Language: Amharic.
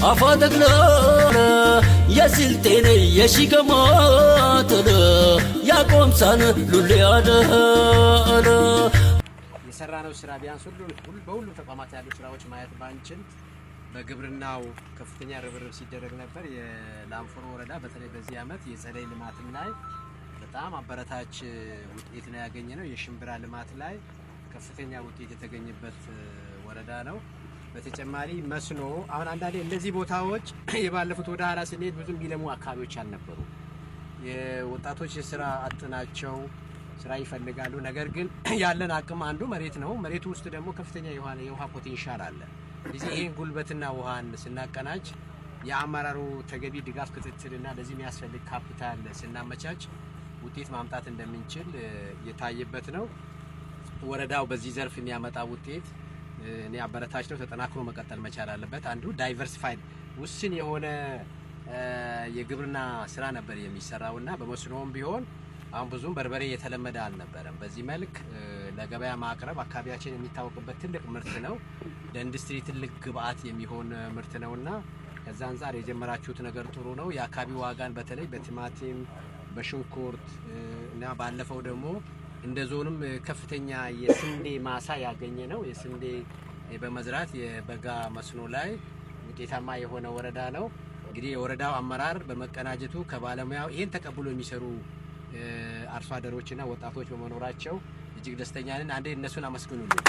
አፋደግና የስልጤን የሺገማተለ ያቆምሳን ሉሊያደ የሰራነው ስራ ቢያንስ በሁሉ ተቋማት ያሉ ስራዎች ማየት ባንችል በግብርናው ከፍተኛ ርብርብ ሲደረግ ነበር። የላንፎሮ ወረዳ በተለይ በዚህ አመት የጸደይ ልማትም ላይ በጣም አበረታች ውጤት ነው ያገኘነው። የሽምብራ ልማት ላይ ከፍተኛ ውጤት የተገኘበት ወረዳ ነው። በተጨማሪ መስኖ አሁን አንዳንዴ እንደዚህ ቦታዎች የባለፉት ወደ ኋላ ስንሄድ ብዙም የሚለሙ አካባቢዎች አልነበሩ። የወጣቶች የስራ አጥናቸው ስራ ይፈልጋሉ። ነገር ግን ያለን አቅም አንዱ መሬት ነው። መሬቱ ውስጥ ደግሞ ከፍተኛ የውሃ ፖቴንሻል አለ። እዚህ ይሄን ጉልበትና ውሃን ስናቀናጅ የአመራሩ ተገቢ ድጋፍ ክትትልና ለዚህ የሚያስፈልግ ካፒታል ስናመቻች ውጤት ማምጣት እንደምንችል የታየበት ነው። ወረዳው በዚህ ዘርፍ የሚያመጣ ውጤት እኔ አበረታች ነው፣ ተጠናክሮ መቀጠል መቻል አለበት። አንዱ ዳይቨርሲፋይድ ውስን የሆነ የግብርና ስራ ነበር የሚሰራውና በመስኖም ቢሆን አሁን ብዙም በርበሬ የተለመደ አልነበረም። በዚህ መልክ ለገበያ ማቅረብ አካባቢያችን የሚታወቅበት ትልቅ ምርት ነው። ለኢንዱስትሪ ትልቅ ግብአት የሚሆን ምርት ነውና ከዛ አንፃር የጀመራችሁት ነገር ጥሩ ነው። የአካባቢ ዋጋን በተለይ በቲማቲም በሽንኩርት እና ባለፈው ደግሞ እንደ ዞንም ከፍተኛ የስንዴ ማሳ ያገኘ ነው። የስንዴ በመዝራት የበጋ መስኖ ላይ ውጤታማ የሆነ ወረዳ ነው። እንግዲህ የወረዳው አመራር በመቀናጀቱ ከባለሙያው ይሄን ተቀብሎ የሚሰሩ አርሶ አደሮችና ወጣቶች በመኖራቸው እጅግ ደስተኛ ነን። አንዴ እነሱን አመስግኑልኝ።